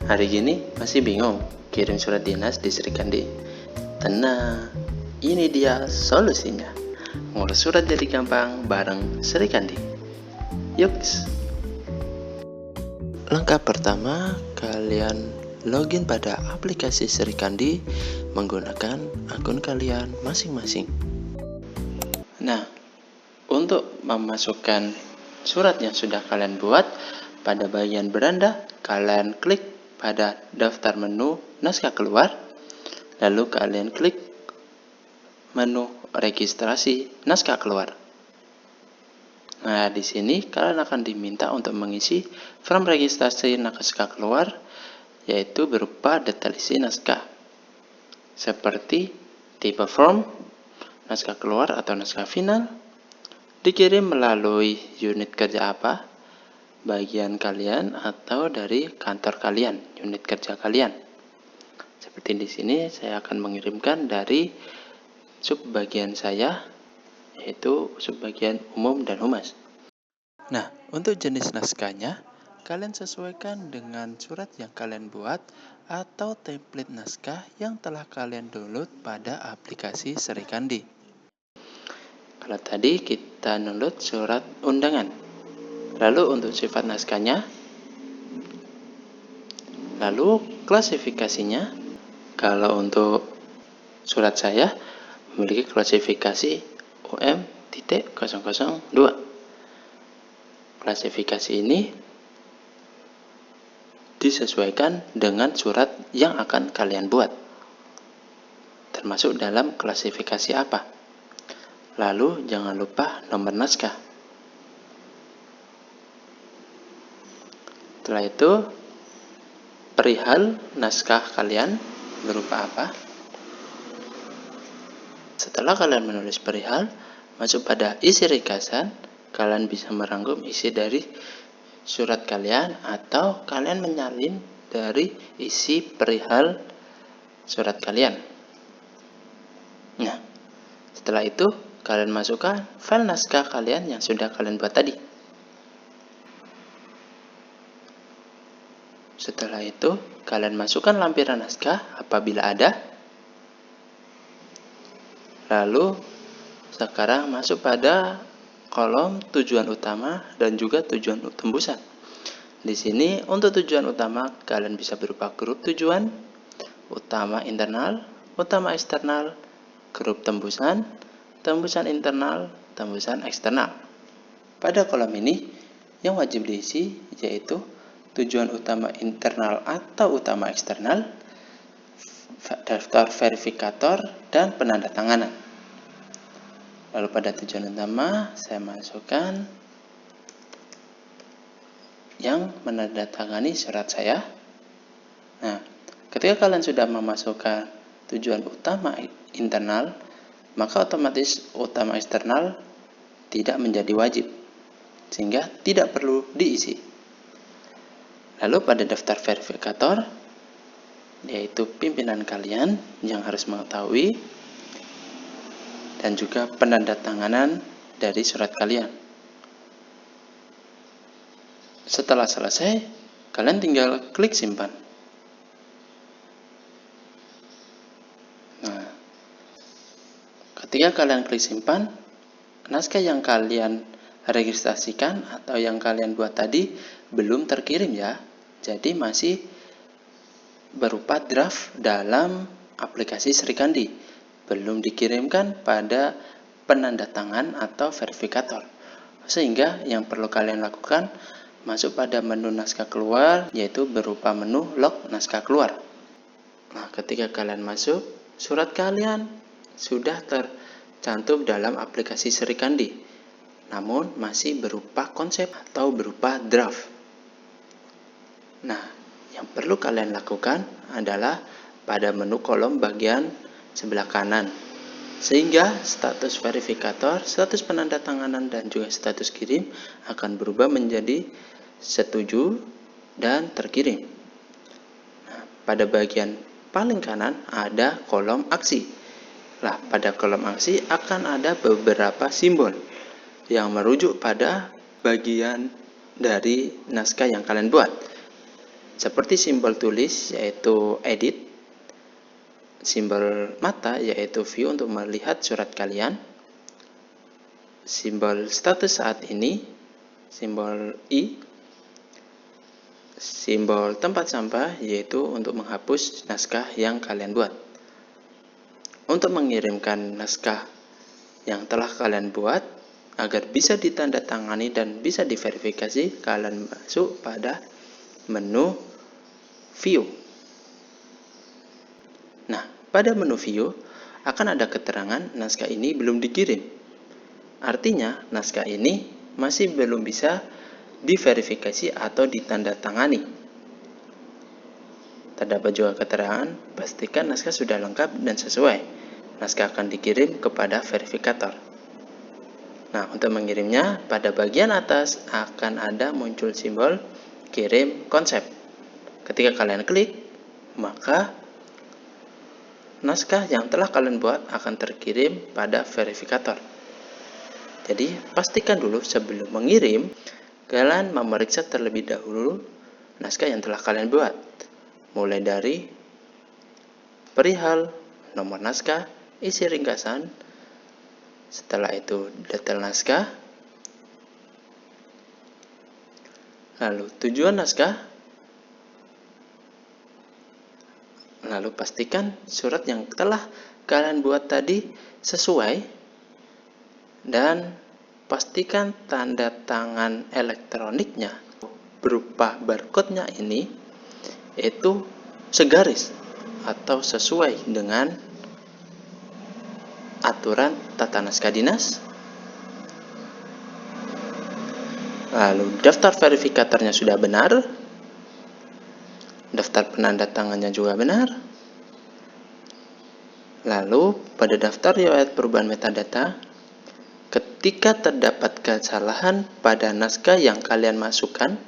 Hari gini masih bingung kirim surat dinas di Sri Kandi? Tenang, ini dia solusinya. Ngurus surat jadi gampang bareng Sri Kandi. Yuks! Langkah pertama, kalian login pada aplikasi Sri Kandi menggunakan akun kalian masing-masing. Nah, untuk memasukkan surat yang sudah kalian buat, pada bagian beranda, kalian klik pada daftar menu naskah keluar, lalu kalian klik menu registrasi naskah keluar. Nah, di sini kalian akan diminta untuk mengisi form registrasi naskah keluar, yaitu berupa detail isi naskah, seperti tipe form, naskah keluar atau naskah final, dikirim melalui unit kerja apa, bagian kalian atau dari kantor kalian, unit kerja kalian. Seperti di sini saya akan mengirimkan dari subbagian saya, yaitu subbagian umum dan humas. Nah, untuk jenis naskahnya, kalian sesuaikan dengan surat yang kalian buat atau template naskah yang telah kalian download pada aplikasi Sri Kandi. Kalau tadi kita download surat undangan. Lalu untuk sifat naskahnya, lalu klasifikasinya, kalau untuk surat saya memiliki klasifikasi UM.002. Klasifikasi ini disesuaikan dengan surat yang akan kalian buat, termasuk dalam klasifikasi apa. Lalu jangan lupa nomor naskah. Setelah itu, perihal naskah kalian berupa apa? Setelah kalian menulis perihal, masuk pada isi ringkasan, kalian bisa merangkum isi dari surat kalian atau kalian menyalin dari isi perihal surat kalian. Nah, setelah itu kalian masukkan file naskah kalian yang sudah kalian buat tadi. Setelah itu, kalian masukkan lampiran naskah apabila ada. Lalu, sekarang masuk pada kolom tujuan utama dan juga tujuan tembusan. Di sini, untuk tujuan utama, kalian bisa berupa grup tujuan, utama internal, utama eksternal, grup tembusan, tembusan internal, tembusan eksternal. Pada kolom ini, yang wajib diisi yaitu tujuan utama internal atau utama eksternal, daftar verifikator, dan penanda tanganan. Lalu pada tujuan utama, saya masukkan yang menandatangani surat saya. Nah, ketika kalian sudah memasukkan tujuan utama internal, maka otomatis utama eksternal tidak menjadi wajib, sehingga tidak perlu diisi. Lalu pada daftar verifikator, yaitu pimpinan kalian yang harus mengetahui, dan juga penandatanganan dari surat kalian. Setelah selesai, kalian tinggal klik simpan. Nah, ketika kalian klik simpan, naskah yang kalian registrasikan atau yang kalian buat tadi belum terkirim ya. Jadi masih berupa draft dalam aplikasi Sri Kandi, belum dikirimkan pada penandatangan atau verifikator. Sehingga yang perlu kalian lakukan, masuk pada menu naskah keluar, yaitu berupa menu log naskah keluar. Nah, ketika kalian masuk, surat kalian sudah tercantum dalam aplikasi Sri Kandi, namun masih berupa konsep atau berupa draft. Nah, yang perlu kalian lakukan adalah pada menu kolom bagian sebelah kanan, sehingga status verifikator, status penandatanganan, dan juga status kirim akan berubah menjadi setuju dan terkirim. Nah, pada bagian paling kanan ada kolom aksi. Nah, pada kolom aksi akan ada beberapa simbol yang merujuk pada bagian dari naskah yang kalian buat. seperti simbol tulis yaitu edit, simbol mata yaitu view untuk melihat surat kalian, simbol status saat ini, simbol i, simbol tempat sampah yaitu untuk menghapus naskah yang kalian buat. Untuk mengirimkan naskah yang telah kalian buat agar bisa ditandatangani dan bisa diverifikasi, kalian masuk pada menu view. Nah, pada menu view akan ada keterangan naskah ini belum dikirim. Artinya, naskah ini masih belum bisa diverifikasi atau ditandatangani. Terdapat juga keterangan, pastikan naskah sudah lengkap dan sesuai. Naskah akan dikirim kepada verifikator. Nah, untuk mengirimnya, pada bagian atas akan ada muncul simbol kirim konsep. Ketika kalian klik, maka naskah yang telah kalian buat akan terkirim pada verifikator. Jadi, pastikan dulu sebelum mengirim, kalian memeriksa terlebih dahulu naskah yang telah kalian buat. Mulai dari perihal, nomor naskah, isi ringkasan, setelah itu detail naskah, lalu tujuan naskah, lalu pastikan surat yang telah kalian buat tadi sesuai, dan pastikan tanda tangan elektroniknya berupa barcode-nya ini itu segaris atau sesuai dengan aturan tata naskah dinas. Lalu daftar verifikatornya sudah benar, daftar penanda tangannya juga benar. Lalu pada daftar riwayat perubahan metadata, ketika terdapat kesalahan pada naskah yang kalian masukkan,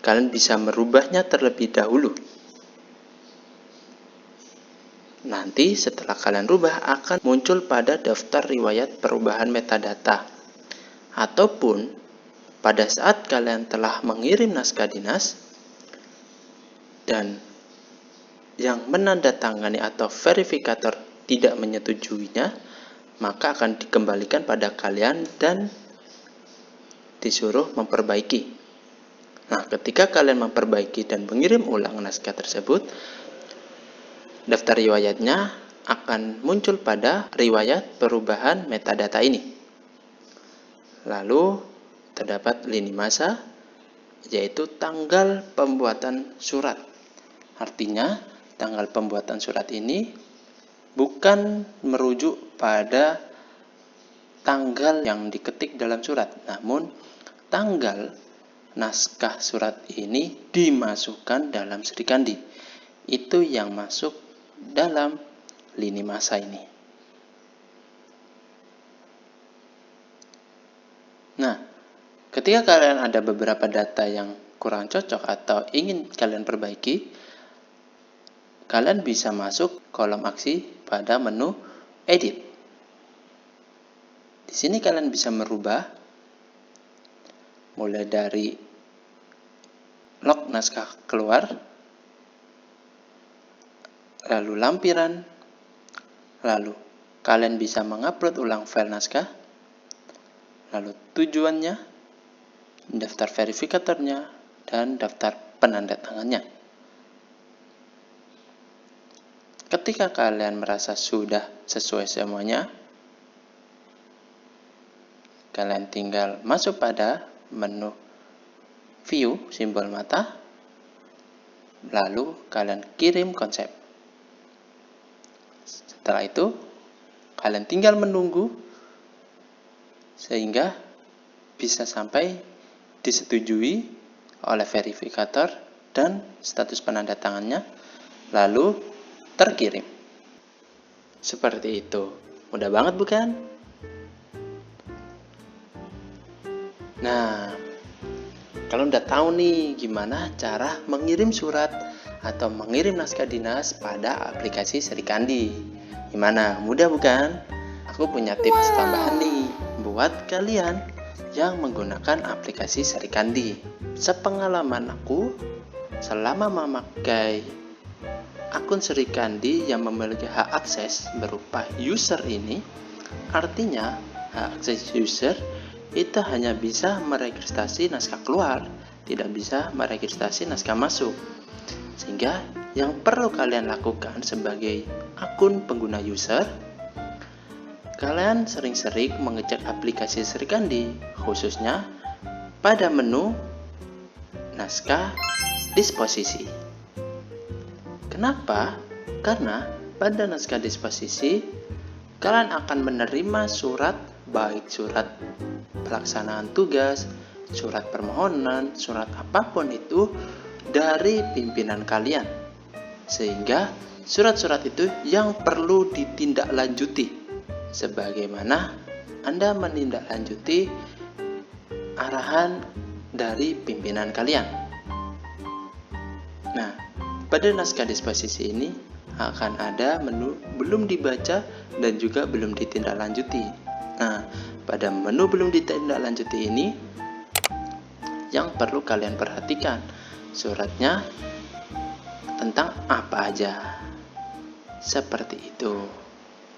kalian bisa merubahnya terlebih dahulu. Nanti setelah kalian rubah akan muncul pada daftar riwayat perubahan metadata. Ataupun pada saat kalian telah mengirim naskah dinas dan yang menandatangani atau verifikator tidak menyetujuinya, maka akan dikembalikan pada kalian dan disuruh memperbaiki. Nah, ketika kalian memperbaiki dan mengirim ulang naskah tersebut, daftar riwayatnya akan muncul pada riwayat perubahan metadata ini. Lalu terdapat lini masa, yaitu tanggal pembuatan surat. Artinya, tanggal pembuatan surat ini bukan merujuk pada tanggal yang diketik dalam surat, namun tanggal naskah surat ini dimasukkan dalam Srikandi. Itu yang masuk dalam lini masa ini. Nah, ketika kalian ada beberapa data yang kurang cocok atau ingin kalian perbaiki, kalian bisa masuk kolom aksi pada menu edit. Di sini kalian bisa merubah mulai dari log naskah keluar, lalu lampiran, lalu kalian bisa mengupload ulang file naskah, lalu tujuannya, daftar verifikatornya, dan daftar penanda tangannya. Ketika kalian merasa sudah sesuai semuanya, kalian tinggal masuk pada menu view simbol mata, lalu kalian kirim konsep. Setelah itu, kalian tinggal menunggu sehingga bisa sampai disetujui oleh verifikator dan status penanda tangannya, lalu terkirim. Seperti itu. Mudah banget bukan? Nah, kalau udah tahu nih gimana cara mengirim surat atau mengirim naskah dinas pada aplikasi Srikandi. Gimana? Mudah bukan? Aku punya tips tambahan nih buat kalian yang menggunakan aplikasi Srikandi. Sepengalaman aku, selama memakai akun Sri Kandi yang memiliki hak akses berupa user ini, artinya hak akses user itu hanya bisa meregistrasi naskah keluar, tidak bisa meregistrasi naskah masuk. Sehingga yang perlu kalian lakukan sebagai akun pengguna user, kalian sering-sering mengecek aplikasi Sri Kandi, khususnya pada menu naskah disposisi. Kenapa? Karena pada naskah disposisi, kalian akan menerima surat, baik surat pelaksanaan tugas, surat permohonan, surat apapun itu dari pimpinan kalian. Sehingga surat-surat itu yang perlu ditindaklanjuti, sebagaimana Anda menindaklanjuti arahan dari pimpinan kalian. Nah, pada naskah disposisi ini akan ada menu belum dibaca dan juga belum ditindaklanjuti. Nah, pada menu belum ditindaklanjuti ini yang perlu kalian perhatikan, suratnya tentang apa aja. Seperti itu.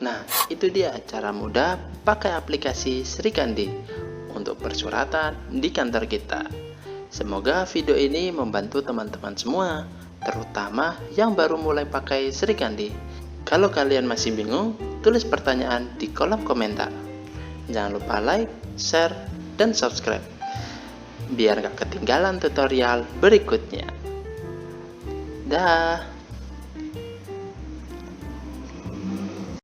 Nah, itu dia cara mudah pakai aplikasi Sri Kandi untuk persuratan di kantor kita. Semoga video ini membantu teman-teman semua, terutama yang baru mulai pakai Sri Kandi. Kalau kalian masih bingung, tulis pertanyaan di kolom komentar. Jangan lupa like, share, dan subscribe, biar gak ketinggalan tutorial berikutnya. Dah.